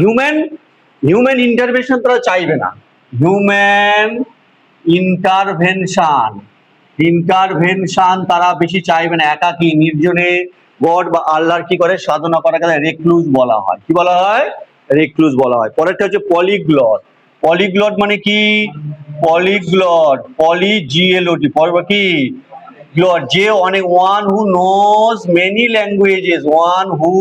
Human human intervention তারা চাইবে না। হিউম্যান ইন্টারভেনশন ইন্টারভেনশন তারা বেশি চাইবে না। একাকী নির্জনে গড বা আল্লাহর কি করে সাধনা করাকে রেক্লুজ বলা হয়। কি বলা হয়? রেক্লুজ বলা হয়। পরেরটা হচ্ছে পলিগ্লট। পলিগ্লট মানে কি? পলিগ্লট, পলি জিএলওটি, পরে কি গ্লট, যে অনেক, one who knows many languages, one who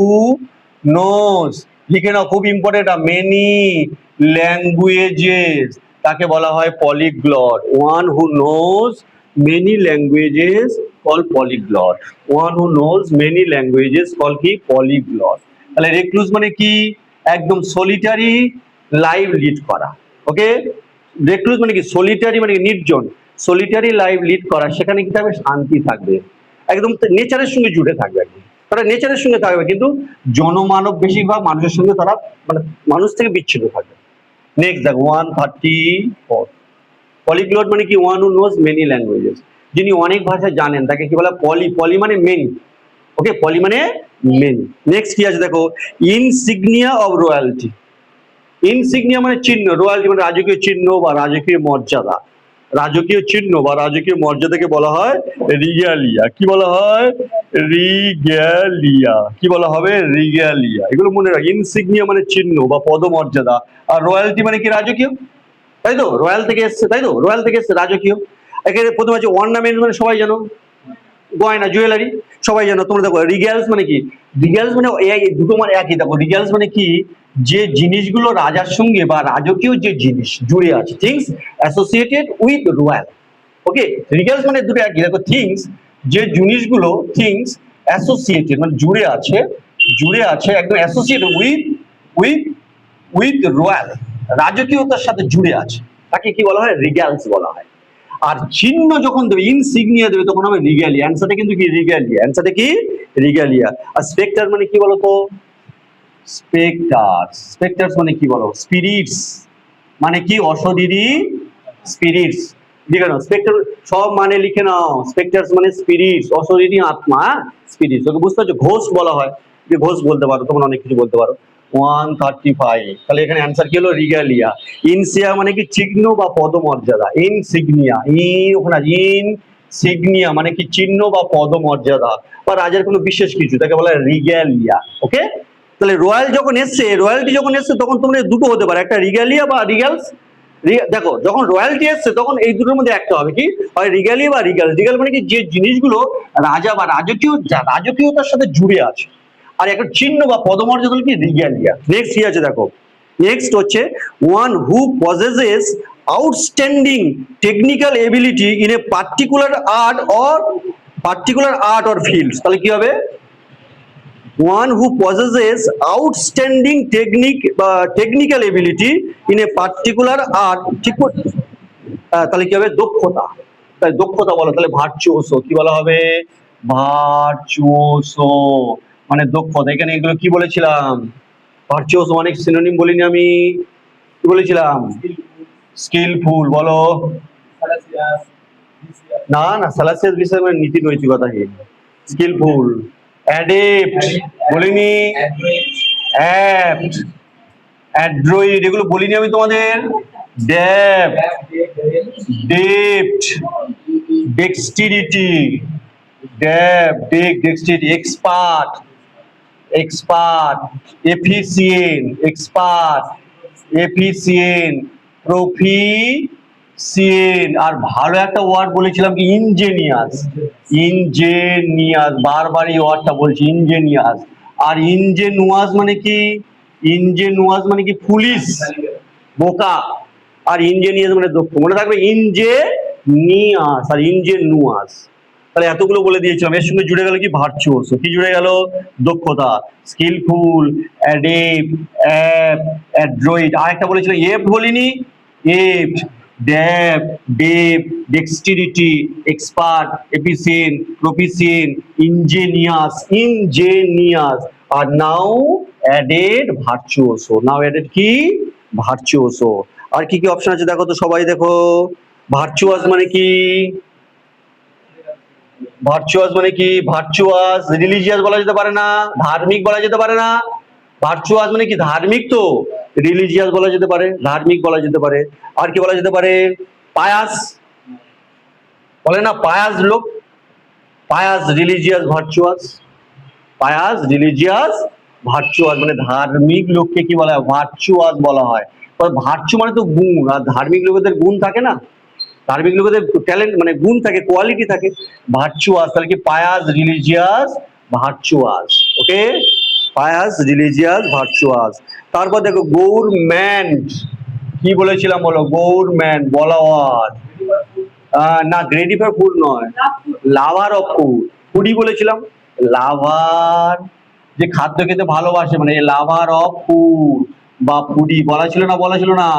knows, লিখে নাও খুব ইম্পর্টেন্ট, মেনি ল্যাঙ্গুয়েজেস তাকে বলা হয় polyglot. One who knows many languages call polyglot. One who knows many languages call কি? পলিগ্লট। তাহলে রেক্লুজ মানে কি? একদম সলিটারি লাইফ লিড করা। ওকে, রেক্লুজ মানে কি? সলিটারি মানে কি? নির্জন, সলিটারি লাইফ লিড করা। সেখানে কি থাকবে? শান্তি থাকবে, একদম নেচারের সঙ্গে জুড়ে থাকবে। একদম তারা নেচারের সঙ্গে থাকবে, কিন্তু জনমানব বেশিরভাগ মানুষের সঙ্গে তারা মানে মানুষ থেকে বিচ্ছিন্ন থাকবে। নেক্সট দেখো 134। পলিগ্লট মানে কি? One who knows many languages, যিনি অনেক ভাষা জানেন তাকে কি বলা? পলি। পলি মানে মেনি। ওকে, পলি মানে মেনি। নেক্সট কি আছে দেখো, ইনসিগনিয়া অফ রয়্যালটি। ইনসিগনিয়া মানে চিহ্ন, রয়্যালটি মানে রাজকীয় চিহ্ন বা রাজকীয় মর্যাদা। রাজকীয় চিহ্ন বা রাজকীয় মর্যাদাকে বলা হয় রিগ্যালিয়া। কি বলা হয়? রিগ্যালিয়া। কি বলা হবে? রিগ্যালিয়া। এগুলো মনে রাখ। ইনসিগনিয়া মানে চিহ্ন বা পদমর্যাদা, আর রয়্যালটি মানে কি? রাজকীয়, তাই তো? রয়্যাল থেকে এসছে, তাই তো? রয়্যাল থেকে এসছে, রাজকীয়। এখানে প্রথমে আছে অর্নামেন্ট, মানে সবাই জানো, গয়না, জুয়েলারি, সবাই জানো। তোমরা দেখো রিগ্যালস মানে কি? রিগ্যালস মানে দুটো মানে একই। দেখো রিগ্যালস মানে কি? যে জিনিসগুলো রাজার সঙ্গে বা রাজকীয় যে জিনিস জুড়ে আছে, থিংস অ্যাসোসিয়েটেড উইথ রয়্যাল। ওকে, রিগ্যালস মানে দুটো একই। দেখো থিংস, যে জিনিসগুলো, থিংস অ্যাসোসিয়েটেড মানে জুড়ে আছে, জুড়ে আছে একদম associated with with with royal, রাজকীয়তার সাথে জুড়ে আছে, তাকে কি বলা হয়? রিগ্যালস বলা হয়। আর চিহ্ন যখন দেবে, ইনসিগনিয়া দেবে, তখন হবে রিগ্যালিয়া। অ্যান্সারটা কিন্তু কি? রিগ্যালিয়া। অ্যান্সারটা কি? রিগ্যালিয়া। আর স্পেক্টার মানে কি বলতো? স্পেক্টার্স, স্পেক্টার্স মানে কি বলো? স্পিরিটস মানে কি? অশরীরী স্পিরিটস। লিখে নাও স্পেক্টার, সব মানে লিখে নাও। স্পেক্টার্স মানে স্পিরিটস, অশরীরী আত্মা, স্পিরিটস। ওকে বুঝতে পারছো? ঘোষ বলা হয়, তুমি ঘোষ বলতে পারো, তোমরা অনেক কিছু বলতে পারো। 135। তাহলে এখানে অ্যান্সার কি হলো? রিগ্যালিয়া। ইনসিয়া মানে কি? চিহ্ন বা পদমর্যাদা। ইনসিগনিয়া, ওখানে ইনসিগনিয়া মানে কি? চিহ্ন বা পদমর্যাদা বা রাজার কোনো বিশেষ কিছু, তাকে বলা হয় রিগ্যালিয়া। ওকে, তাহলে রয়্যাল যখন এসছে, রয়্যালটি যখন এসছে, তখন তোমরা দুটো হতে পারে, একটা রিগ্যালিয়া বা রিগ্যালস। দেখো যখন রয়্যালটি এসছে তখন এই দুটোর মধ্যে একটা হবে কি? হয় রিগ্যালিয়া বা রিগ্যালস। রিগ্যাল মানে কি? যে জিনিসগুলো রাজা বা রাজকীয়, রাজকীয়তার সাথে জুড়ে আছে। আর একটা চিহ্ন বা পদমর্যাদা হলো কি? রিগ্যালিয়া। নেক্সট কি আছে দেখো, নেক্সট হচ্ছে one who possesses outstanding technical ability in a particular art or field. তাহলে কি হবে? one who possesses outstanding technical ability in a particular art, ঠিক? তাহলে কি হবে? দক্ষতা। তাহলে দক্ষতা বলো, তাহলে ভার্চুওসো। কি বলা হবে? ভার্চুওসো মানে দক্ষতা। এখানে এগুলো কি বলেছিলাম? ভার্চুওসো অনেক সিনোনিম বলিনি আমি? কি বলেছিলাম? স্কিলফুল বলো। না না, সালাসিয়াস বিষয় মানে নীতি নৈতিকতা কি? স্কিলফুল। অ্যাডেপ্ট বলিনি? অ্যাপ্ট, অ্যাড্রয়েড, এগুলো বলিনি আমি তোমাদের? Depth, depth, dexterity, dexterity, expert, expert, efficient, expert, efficient, proficient. আর ভালো একটা ওয়ার্ড বলেছিলাম কি? ইনজেনিয়াস। ইনজেনিয়াস, বারবার এই ওয়ার্ডটা বলছি, ইনজেনিয়াস। আর ইনজেনুয়াস মানে কি? ইনজেনুয়াস মানে কি? ফুলিশ, বোকা। আর ইনজেনিয়াস মানে দক্ষ। মনে থাকবে ইনজেনিয়াস আর ইনজেনুয়াস। তাহলে এতগুলো বলে দিয়েছিলাম। এর সঙ্গে জুড়ে গেল কি? ভার্চুওসো। কি জুড়ে গেল? দক্ষতা। Skilful, adept, apt, adroit. আর একটা বলেছিলাম এপ্ট বলিনি? Apt, deft, deft, dexterity, expert, efficient, proficient, ingenious, ingenious. আর now added virtuoso. Now added কি? ভার্চুওসো। আর কি কি অপশন আছে দেখো তো, সবাই দেখো। ভার্চুয়াস মানে কি? ভার্চুয়াস মানে কি? ভার্চুয়াস রিলিজিয়াস বলা যেতে পারে না, ধার্মিক বলা যেতে পারে না, ভার্চুয়াস মানে কি ধার্মিক, তো রিলিজিয়াস বলা যেতে পারে, ধার্মিক বলা যেতে পারে। আর কি বলা যেতে পারে? পায়াস, বলে না পায়াস লোক, pious religious virtuous, pious religious virtuous মানে ধার্মিক লোককে কি বলা হয়? ভার্চুয়াস বলা হয়। ভার্চু মানে তো গুণ, আর ধার্মিক লোকেদের গুণ থাকে না, ধার্মিক লোকেদের ট্যালেন্ট মানে গুণ থাকে, কোয়ালিটি থাকে। ভার্চুয়াস তাহলে কি পায়াস রিলিজিয়াস ভার্চুয়াস। ওকে, পায়াস রিলিজিয়াস ভার্চুয়াস। তারপর দেখো গভর্নমেন্ট, কি বলেছিলাম বলো? গভর্নমেন্ট বলাওয়ার, না গ্রেডি ফর ফুড নয়, লাভার অফ ফুড, ফুডি বলেছিলাম, লাভার যে খাদ্য খেতে ভালোবাসে মানে লাভার অফ ফুড বা ফুডি বলা ছিল না, বলা ছিল না?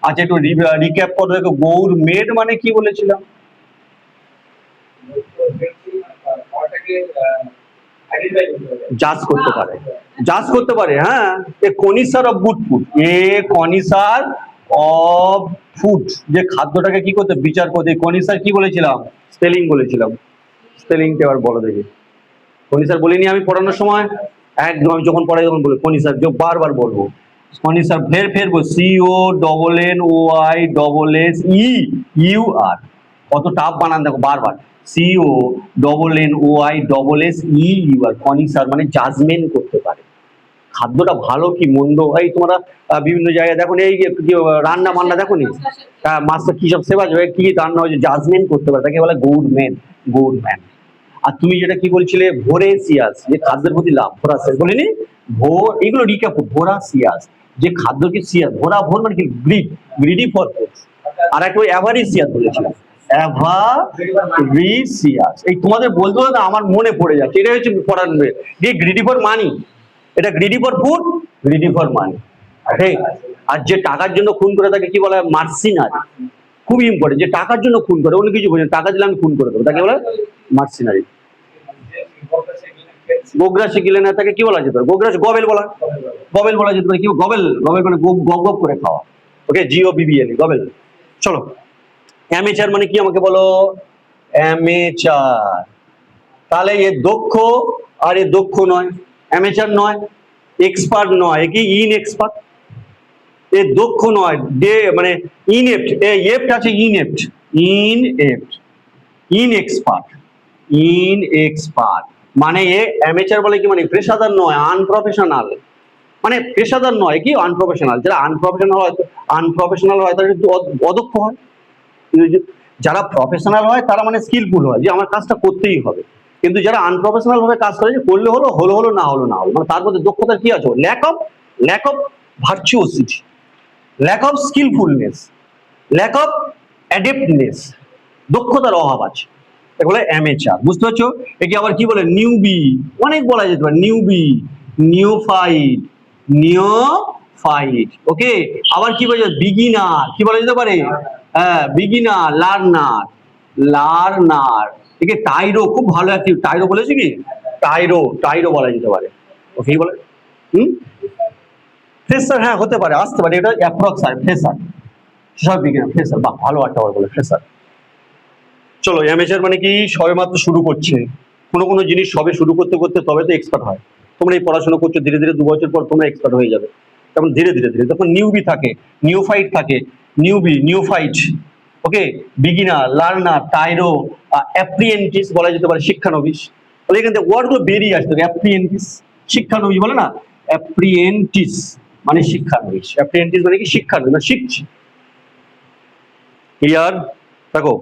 আচ্ছা একটু রিক্যাপ করে দেখো, গভর্নমেন্ট মানে কি বলেছিলাম? জাজ করতে পারে, জাজ করতে পারে, হ্যাঁ। A connoisseur of good food, a connoisseur of food, যে খাদ্যটাকে কি করতে বিচার করতে। কনিসার কি বলেছিলাম? স্পেলিং বলেছিলাম, স্পেলিংটা এবার বলো দেখি। কনিসার বলিনি আমি পড়ানোর সময়? একদম আমি যখন পড়াই তখন বলি কনিসার, যে বারবার বলবো কনিসার, ফের ফের বল, CONNOYSSEUR, কত টাফ বানান দেখো বারবার, CONNOYSSEUR, কনিসার মানে জাজমেন্ট করতে পারে খাদ্যটা ভালো কি মন্দ। এই তোমরা বিভিন্ন জায়গায় দেখো এই যে রান্না বান্না দেখো নি, মাস্টার কি সব সেবা কি রান্না হয়েছে, জাজমেন্ট করতে পারে, তাকে বলে গভর্নমেন্ট, গভর্নমেন্ট। আর তুমি যেটা কি বলছিলে ভোরেসিয়াস, যে খাদ্যের প্রতি লাভ, ভোরাসিয়াস বলিনি? ভোর, এগুলো রিক্যাপ, ভোরাসিয়াস যে খাদ্যকে সিয়াস, ভোরা ভোর মানে কি গ্রিড, গ্রিডি ফর ফুড। আর একটা অ্যাভারিসিয়াস বলেছিলাম, অ্যাভারিসিয়াস। এই তোমাদের বলতে বলতে আমার মনে পড়ে যাচ্ছে, এটা হচ্ছে পড়ানো, গ্রিডি ফর মানি, এটা greedy for food, greedy for money, ঠিক। আর যে টাকার জন্য খুন করে তাকে কি বলা হয়? মার্সিনারি, খুব ইম্পর্টেন্ট, যে টাকার জন্য খুন করে, অন্য কিছু বোঝেন, টাকা দিলে আমি খুন করে দেবো, তাকে বলে মার্সিনারি। গোগ্রাসে গেলে না তাকে কি বলা যেত? গোগ্রাস, গবেল বলা, গবেল বলা যেতে পারে। কি গবেল? গবেল মানে গপ গপ করে খাওয়া। ওকে, GOBBL, গবেল। চলো, অ্যামেচার মানে কি আমাকে বলো? অ্যামেচার, তাহলে এ দক্ষ আর এ দক্ষ নয়, অ্যামেচার নয়, এক্সপার্ট নয়, এ কি ইনএক্সপার্ট, এ দক্ষ নয়, ডে মানে ইনএপ্ট, এ এপ্ট আছে, ইনএপ্ট, ইনএপ্ট, ইনএক্সপার্ট, ইনএক্সপার্ট মানে এ অ্যামেচার বলে কি মানে পেশাদার নয়, আনপ্রফেশনাল, মানে পেশাদার নয় কি আনপ্রফেশনাল। যারা আনপ্রফেশনাল হয়, আনপ্রফেশনাল হয় তারা কিন্তু অদক্ষ হয়। যারা প্রফেশনাল হয় তারা মানে স্কিলফুল হয়, যে আমার কাজটা করতেই হবে। কিন্তু যারা আনপ্রফেশনাল ভাবে কাজ করে, যে করলে হলো, হলো হলো, না হলো না হলো, মানে তার মধ্যে দক্ষতা কি আছে? Lack of virtuosity, lack of skilfulness, lack of adeptness, দক্ষতার অভাব আছে, এগুলো অ্যামেচার। বুঝতে পারছো? একে আবার কি বলে? নিউবি, অনেক বলা যেতে পারে, নিউবি, নিওফাইট, নিওফাইট। ওকে, আবার কি বলা যায়? বিগিনার, কি বলা যেতে পারে? হ্যাঁ, বিগিনার, লার্নার, লার্নার। একে টাইরো, খুব ভালো একটি টাইরো বলেছি কি? টাইরো, টাইরো বলা যেতে পারে। ওকে বলে ফ্রেশার, হ্যাঁ হতে পারে, আসতে পারে, এটা অ্যাপ্রক্স আর ফ্রেশার, সব বিগিনার, ফ্রেশার, বাহ ভালো একটা বলে ফ্রেশার। চলো, অ্যামেচার মানে কি সবেমাত্র শুরু করছে, কোনো জিনিস সবে শুরু করতে করতে তবে তো এক্সপার্ট হয়। তোমরা এই পড়াশোনা করছো, ধীরে ধীরে 2 বছর পর তোমরা এক্সপার্ট হয়ে যাবে, তেমন ধীরে ধীরে ধীরে। তখন নিউবি থাকে, নিওফাইট থাকে, নিউবি, নিওফাইট, ওকে, বিগিনার, লার্নার, টাইরো, অ্যাপ্রিয়েন্টিস বলা যেতে পারে, শিক্ষানবিশ। তাহলে এখান থেকে ওয়ার্ডগুলো বেরিয়ে আসতে হবে, অ্যাপ্রিয়েন্টিস, শিক্ষানবিশ বলে না, অ্যাপ্রিয়েন্টিস মানে শিক্ষানবিশ, অ্যাপ্রিয়েন্টিস মানে কি? শিক্ষানবিশ, মানে শিখছি। ক্লিয়ার? দেখো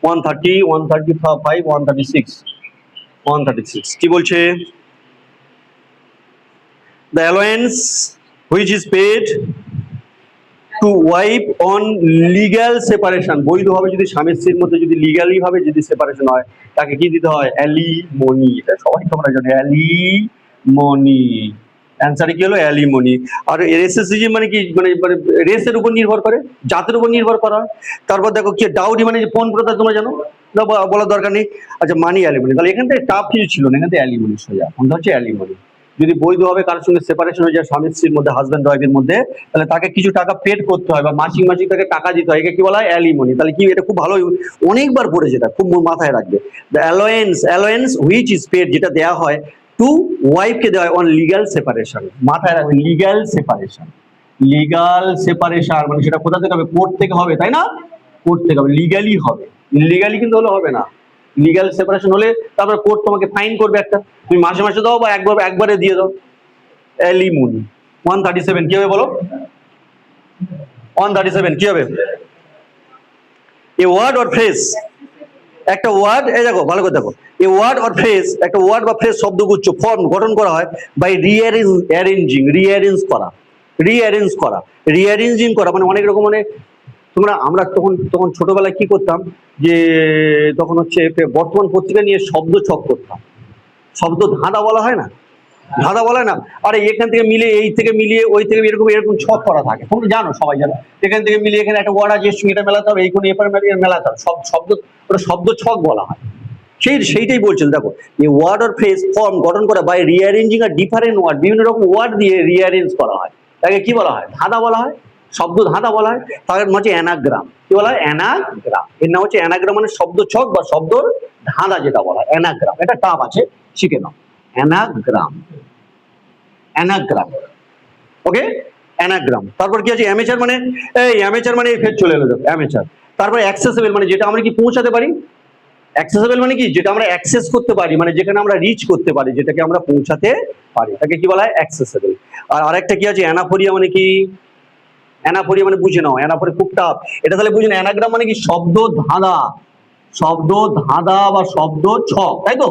130, 135, 136, 136 কি বলছে? The allowance which is paid to wife on legal separation, বৈধভাবে যদি স্বামী স্ত্রীর মধ্যে যদি লিগালি ভাবে যদি সেপারেশন হয়, তাকে কি দিতে হয়? অ্যালিমনি। এটা সবাই তোমরা জানো, অ্যালিমনি। অ্যান্সারে কি হলো? অ্যালিমনি। আর এসএসসি মানে কি? মানে রেসের উপর নির্ভর করে, জাতের উপর নির্ভর করা। তারপর দেখো কি ডাউরি মানে পণ প্রথা, তোমরা জানো, বলার দরকার নেই। আচ্ছা, মানি অ্যালিমনি, তাহলে এখান থেকে টাফ কিছু ছিল না, এখান থেকে অ্যালিমনি সোজা, কোনটা হচ্ছে অ্যালিমনি। যদি বৈধভাবে কারোর সঙ্গে সেপারেশন হয়ে যায় স্বামী স্ত্রীর মধ্যে, হাজব্যান্ড ওয়াইফের মধ্যে, তাহলে তাকে কিছু টাকা পেড করতে হয়, বা মাসিক মাসিক তাকে টাকা দিতে হয়, একে কি বলা হয়? অ্যালিমনি। তাহলে কি, এটা খুব ভালো, অনেকবার পড়েছে, এটা খুব মাথায় রাখবে। The allowance, allowance which is paid, যেটা দেওয়া হয়, টু টু ওয়াইফকে দেওয়া হয় অন লিগ্যাল সেপারেশন। মাথায় রাখবেন, লিগ্যাল সেপারেশন। লিগ্যাল সেপারেশন মানে সেটা কোথা থেকে হবে? কোর্ট থেকে হবে, তাই না? কোর্ট থেকে হবে, লিগ্যালি হবে, ইলিগালি কিন্তু হলে হবে না। লিগ্যাল সেপারেশন হলে তারপর কোর্ট তোমাকে ফাইন করবে একটা, তুমি মাসে মাসে দাও বা একবারে দিয়ে দাও। অ্যালিমনি 137 কি হবে বলো? 137 কি হবে? এ ওয়ার্ড অর ফ্রেজ, একটা ওয়ার্ড, এই দেখো ভালো করে দেখো, এ ওয়ার্ড অর ফ্রেজ, একটা ওয়ার্ড বা ফ্রেজ শব্দগুচ্ছ ফর্ম গঠন করা হয় বাই রিঅ্যারেঞ্জ করা, রিঅ্যারেঞ্জিং করা মানে অনেক রকম, মানে আমরা তখন ছোটবেলায় কি করতাম যে তখন হচ্ছে বর্তমান পত্রিকা নিয়ে শব্দ ছক করতাম, শব্দ ধাঁধা বলা হয় না, ধাঁধা বলা হয় না, আরে এখান থেকে মিলিয়ে এই থেকে মিলিয়ে ওই থেকে এরকম ছক করা থাকে, তোমরা জানো, সবাই জানো, এখান থেকে মিলিয়ে এখানে একটা ওয়ার্ড আছে এটা মেলাতে হবে, এই কোন এপার মেলাতে হবে, শব্দ ওটা শব্দ ছক বলা হয়। সেইটাই বলছেন, দেখো এই ওয়ার্ড অর ফ্রেজ ফর্ম গঠন করা বাই রিঅ্যারেঞ্জিং আর ডিফারেন্ট ওয়ার্ড, বিভিন্ন রকম ওয়ার্ড দিয়ে রিঅ্যারেঞ্জ করা হয়, তাকে কি বলা হয়? ধাঁধা বলা হয়, শব্দ ধাঁধা বলা হয়। তার হচ্ছে অ্যানাগ্রাম, কি বলা হয়? অ্যানাগ্রাম। এর নাম হচ্ছে অ্যানাগ্রাম, মানে শব্দ ছক বা শব্দর ধাঁধা যেটা বলা হয়, অ্যানাগ্রাম। এটা টাপ আছে, শিখে নাও, অ্যানাগ্রাম, অ্যানাগ্রাম, ওকে, অ্যানাগ্রাম। তারপর কি আছে? অ্যামেচার মানে, এই অ্যামেচার মানে ফের চলে এলো, অ্যামেচার। তারপরে অ্যাক্সেসেবল মানে যেটা আমরা কি পৌঁছাতে পারি, অ্যাক্সেসেবল মানে কি? যেটা আমরা অ্যাক্সেস করতে পারি, মানে যেখানে আমরা রিচ করতে পারি, যেটাকে আমরা পৌঁছাতে পারি, তাকে কি বলা হয়? অ্যাক্সেসেবল। আর আরেকটা কি আছে? অ্যানাফোরিয়া মানে কি? অ্যানাফোরিয়া মানে বুঝে নাও, অ্যানাফোরিয়া খুব টাফ, এটা তাহলে বুঝে নাও। অ্যানাগ্রাম মানে কি? শব্দ ধাঁধা, শব্দ ধাঁধা বা শব্দ ছক, তাই তো?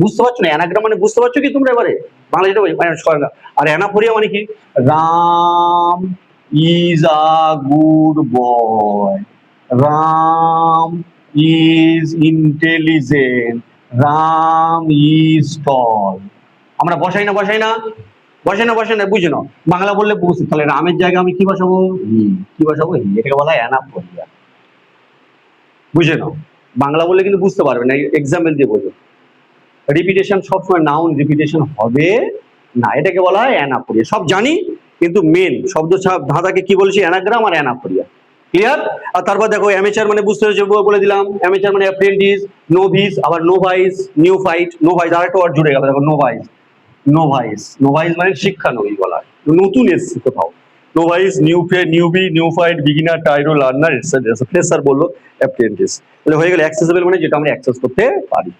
বুঝতে পারছো না? অ্যানাগ্রাম মানে বুঝতে পারছো কি তোমরা এবারে? বাংলা যেটা বলি। আর অ্যানাফোরিয়া মানে কি? Ram is a good boy, Ram is intelligent, Ram is tall. আমরা বসাই না বুঝে নাও। বাংলা বললে বুঝতে, তাহলে রামের জায়গায় আমি কি বসাবো? কি বসাবো? এটাকে বলা হয় অ্যানাফোরিয়া, বুঝে নাও। বাংলা বললে কিন্তু বুঝতে পারবে না, এক্সাম্পল দিয়ে বলবো। রিপিটেশন সবসময় নাউন রিপিটেশন হবে না, এটাকে বলা হয় অ্যানাফোরিয়া। সব জানি, কিন্তু মেন শব্দ ধাঁধাকে কি বলেছি? অ্যানাগ্রাম আর অ্যানাফোরিয়া, ক্লিয়ার? আর তারপর দেখো অ্যামেচার মানে বুঝতে হয়েছে, বলে দিলাম। অ্যামেচার মানে অ্যাপ্রেন্টিস, নোভিস, আবার নোভাইস, নিউফাইট, নোভাইস আরেকটা ওয়ার্ড জুড়ে গেল, দেখো নোভাইস, নোভাইস মানে শিক্ষানবী বলা হয়, নতুন এসছে কোথাও। Novice, newbie, neophyte, beginner, tyro, learner, etcetera. Fresher বললো অ্যাপ্রেন্টিস। তাহলে হয়ে গেল অ্যাক্সেসেবল মানে যেটা আমরা অ্যাক্সেস করতে পারি।